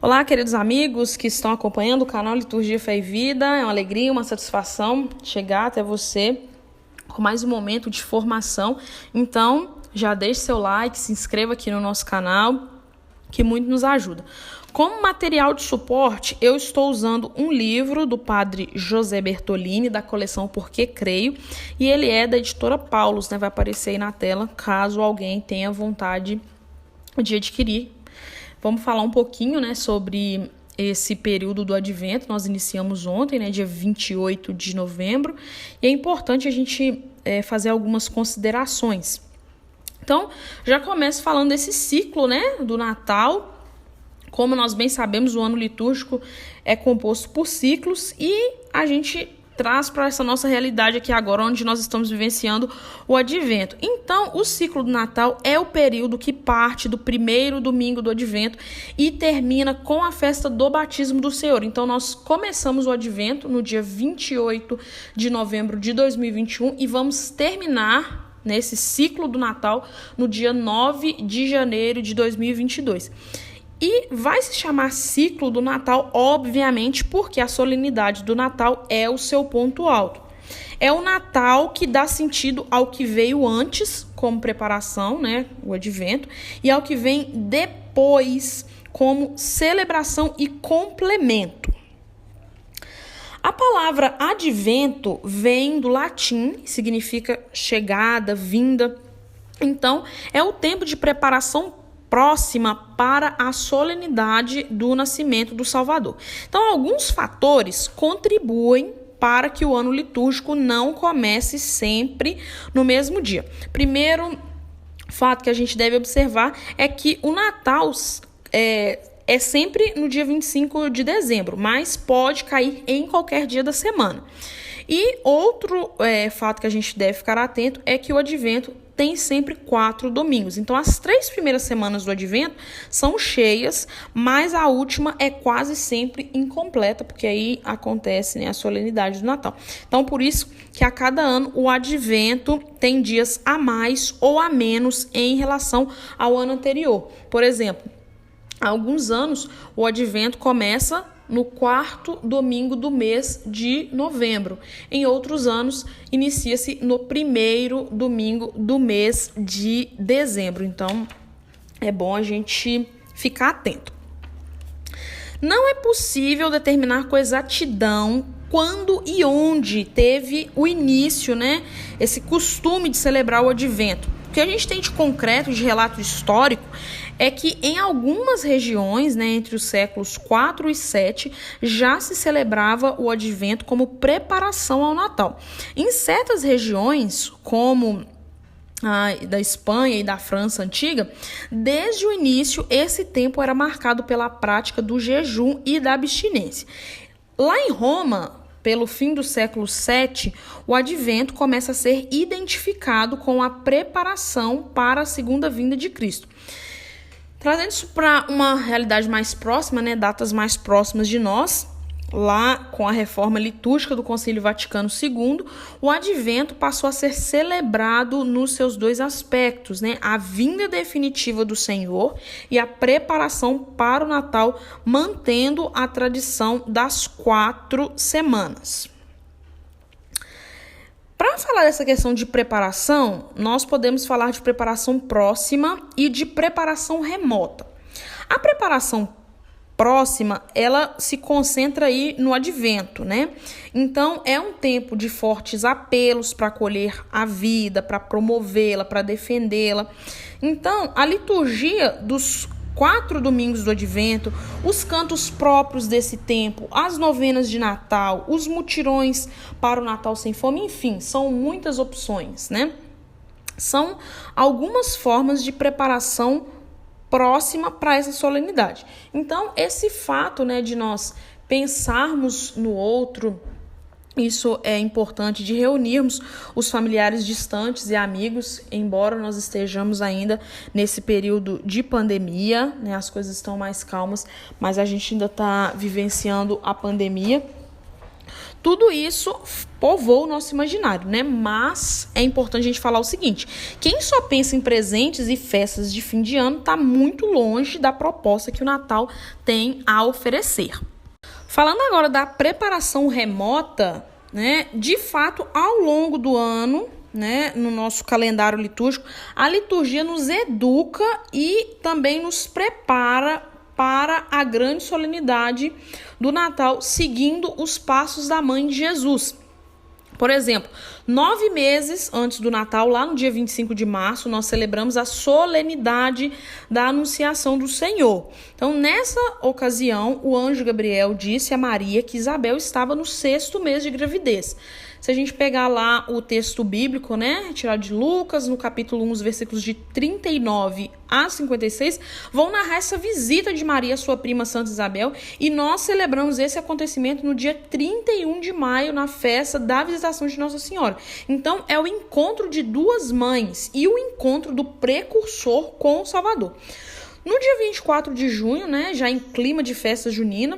Olá, queridos amigos que estão acompanhando o canal Liturgia, Fé e Vida. É uma alegria, uma satisfação chegar até você com mais um momento de formação. Então, já deixe seu like, se inscreva aqui no nosso canal, que muito nos ajuda. Como material de suporte, eu estou usando um livro do padre José Bertolini, da coleção Porque Creio, e ele é da editora Paulus, vai aparecer aí na tela, caso alguém tenha vontade de adquirir. Vamos falar um pouquinho, sobre esse período do Advento. Nós iniciamos ontem, dia 28 de novembro, e é importante a gente fazer algumas considerações. Então, já começo falando desse ciclo, do Natal. Como nós bem sabemos, o ano litúrgico é composto por ciclos e a gente traz para essa nossa realidade aqui agora, onde nós estamos vivenciando o Advento. Então, o ciclo do Natal é o período que parte do primeiro domingo do Advento e termina com a festa do batismo do Senhor. Então, nós começamos o Advento no dia 28 de novembro de 2021 e vamos terminar nesse ciclo do Natal no dia 9 de janeiro de 2022. E vai se chamar ciclo do Natal, obviamente, porque a solenidade do Natal é o seu ponto alto. É o Natal que dá sentido ao que veio antes, como preparação, o Advento, e ao que vem depois, como celebração e complemento. A palavra advento vem do latim, significa chegada, vinda. Então, é o tempo de preparação próxima para a solenidade do nascimento do Salvador. Então, alguns fatores contribuem para que o ano litúrgico não comece sempre no mesmo dia. Primeiro fato que a gente deve observar é que o Natal é sempre no dia 25 de dezembro, mas pode cair em qualquer dia da semana. E outro fato que a gente deve ficar atento é que o Advento tem sempre 4 domingos. Então, as 3 primeiras semanas do Advento são cheias, mas a última é quase sempre incompleta, porque aí acontece a solenidade do Natal. Então, por isso que a cada ano o Advento tem dias a mais ou a menos em relação ao ano anterior. Por exemplo, há alguns anos o Advento começa no 4º domingo do mês de novembro. Em outros anos, inicia-se no 1º domingo do mês de dezembro. Então, é bom a gente ficar atento. Não é possível determinar com exatidão quando e onde teve o início, esse costume de celebrar o Advento. O que a gente tem de concreto, de relato histórico, é que em algumas regiões, entre os séculos 4 e 7, já se celebrava o Advento como preparação ao Natal. Em certas regiões, como da Espanha e da França antiga, desde o início esse tempo era marcado pela prática do jejum e da abstinência. Lá em Roma, pelo fim do século VII, o Advento começa a ser identificado com a preparação para a segunda vinda de Cristo. Trazendo isso para uma realidade mais próxima, datas mais próximas de nós, lá com a reforma litúrgica do Concílio Vaticano II, o Advento passou a ser celebrado nos seus 2 aspectos, a vinda definitiva do Senhor e a preparação para o Natal, mantendo a tradição das 4 semanas. Para falar dessa questão de preparação, nós podemos falar de preparação próxima e de preparação remota. A preparação próxima, ela se concentra aí no Advento, Então, é um tempo de fortes apelos para acolher a vida, para promovê-la, para defendê-la. Então, a liturgia dos 4 domingos do Advento, os cantos próprios desse tempo, as novenas de Natal, os mutirões para o Natal sem fome, enfim, são muitas opções, São algumas formas de preparação próxima para essa solenidade. Então, esse fato, de nós pensarmos no outro, isso é importante, de reunirmos os familiares distantes e amigos, embora nós estejamos ainda nesse período de pandemia, as coisas estão mais calmas, mas a gente ainda está vivenciando a pandemia. Tudo isso povoa o nosso imaginário, né? Mas é importante a gente falar o seguinte: quem só pensa em presentes e festas de fim de ano está muito longe da proposta que o Natal tem a oferecer. Falando agora da preparação remota, né? De fato, ao longo do ano, né, no nosso calendário litúrgico, a liturgia nos educa e também nos prepara para a grande solenidade do Natal, seguindo os passos da mãe de Jesus. Por exemplo, 9 meses antes do Natal, lá no dia 25 de março, nós celebramos a solenidade da Anunciação do Senhor. Então, nessa ocasião, o anjo Gabriel disse a Maria que Isabel estava no 6º mês de gravidez. Se a gente pegar lá o texto bíblico, né, retirado de Lucas, no capítulo 1, os versículos de 39 a 56, vão narrar essa visita de Maria, sua prima Santa Isabel, e nós celebramos esse acontecimento no dia 31 de maio, na festa da visitação de Nossa Senhora. Então, é o encontro de duas mães e o encontro do precursor com o Salvador. No dia 24 de junho, né, já em clima de festa junina,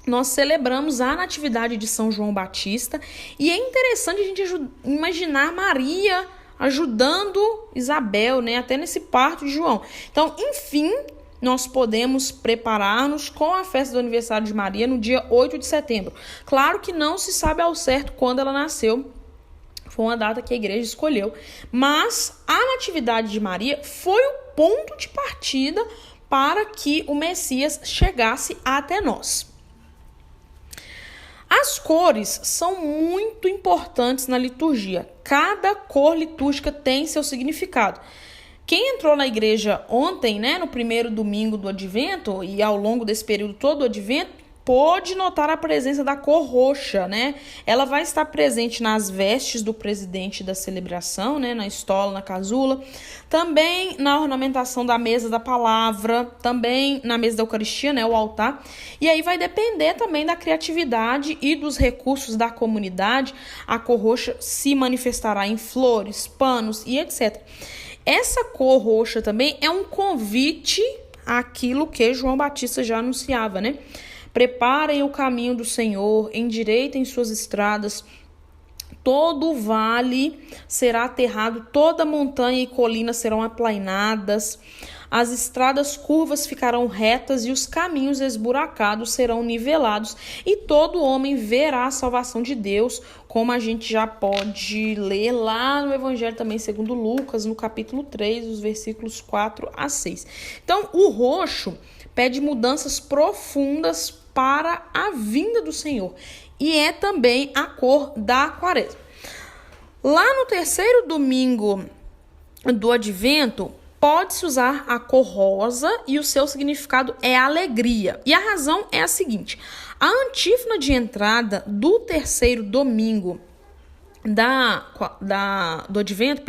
nós celebramos a Natividade de São João Batista, e é interessante a gente imaginar Maria ajudando Isabel, né, até nesse parto de João. Então, enfim, nós podemos preparar-nos com a festa do aniversário de Maria no dia 8 de setembro. Claro que não se sabe ao certo quando ela nasceu, foi uma data que a igreja escolheu, mas a Natividade de Maria foi o ponto de partida para que o Messias chegasse até nós. As cores são muito importantes na liturgia. Cada cor litúrgica tem seu significado. Quem entrou na igreja ontem, né, no primeiro domingo do Advento, e ao longo desse período todo do Advento, pôde notar a presença da cor roxa, né? Ela vai estar presente nas vestes do presidente da celebração, né, na estola, na casula, também na ornamentação da mesa da palavra, também na mesa da Eucaristia, né, o altar. E aí vai depender também da criatividade e dos recursos da comunidade. A cor roxa se manifestará em flores, panos e etc. Essa cor roxa também é um convite àquilo que João Batista já anunciava, né? Preparem o caminho do Senhor, endireitem suas estradas, todo o vale será aterrado, toda montanha e colina serão aplainadas, as estradas curvas ficarão retas e os caminhos esburacados serão nivelados, e todo homem verá a salvação de Deus, como a gente já pode ler lá no Evangelho também segundo Lucas, no capítulo 3, os versículos 4 a 6. Então, o roxo pede mudanças profundas para a vinda do Senhor, e é também a cor da Quaresma. Lá no terceiro domingo do Advento, pode-se usar a cor rosa e o seu significado é alegria. E a razão é a seguinte: a antífona de entrada do terceiro domingo do Advento,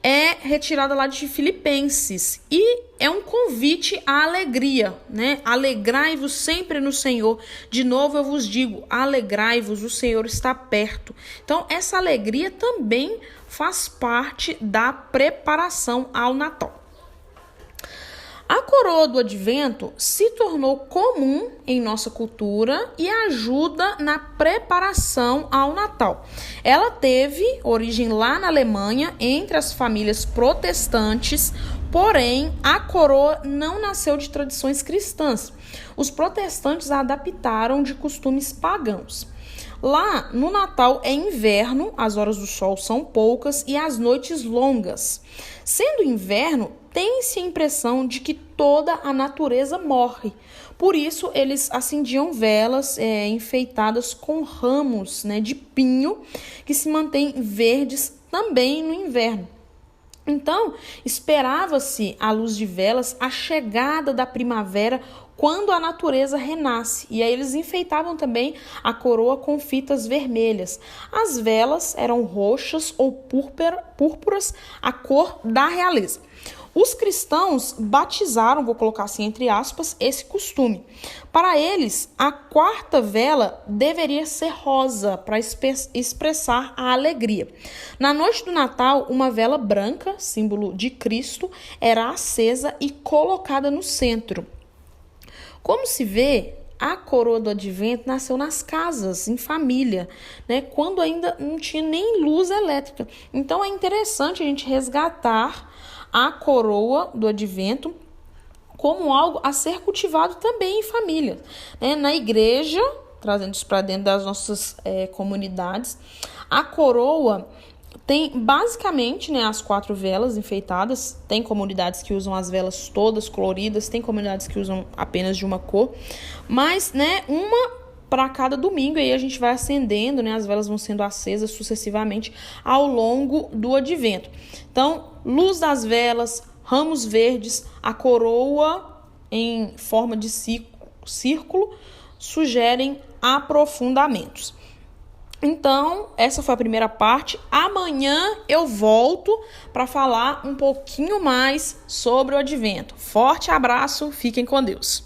é retirada lá de Filipenses e é um convite à alegria, né? Alegrai-vos sempre no Senhor. De novo eu vos digo, alegrai-vos, o Senhor está perto. Então, essa alegria também faz parte da preparação ao Natal. A coroa do Advento se tornou comum em nossa cultura e ajuda na preparação ao Natal. Ela teve origem lá na Alemanha, entre as famílias protestantes, porém a coroa não nasceu de tradições cristãs. Os protestantes a adaptaram de costumes pagãos. Lá no Natal é inverno, as horas do sol são poucas e as noites longas. Sendo inverno, tem-se a impressão de que toda a natureza morre. Por isso, eles acendiam velas enfeitadas com ramos, né, de pinho que se mantêm verdes também no inverno. Então, esperava-se, à luz de velas, a chegada da primavera, quando a natureza renasce. E aí eles enfeitavam também a coroa com fitas vermelhas. As velas eram roxas ou púrpuras, a cor da realeza. Os cristãos batizaram, vou colocar assim entre aspas, esse costume. Para eles, a quarta vela deveria ser rosa para expressar a alegria. Na noite do Natal, uma vela branca, símbolo de Cristo, era acesa e colocada no centro. Como se vê, a coroa do advento nasceu nas casas, em família, né? Quando ainda não tinha nem luz elétrica. Então é interessante a gente resgatar a coroa do advento como algo a ser cultivado também em família, né? Na igreja, trazendo isso para dentro das nossas comunidades, a coroa tem basicamente, né, as 4 velas enfeitadas. Tem comunidades que usam as velas todas coloridas, tem comunidades que usam apenas de uma cor, mas, né, uma para cada domingo, aí a gente vai acendendo, né, as velas vão sendo acesas sucessivamente ao longo do advento. Então, luz das velas, ramos verdes, a coroa em forma de círculo sugerem aprofundamentos. Então, essa foi a primeira parte. Amanhã eu volto para falar um pouquinho mais sobre o advento. Forte abraço, fiquem com Deus.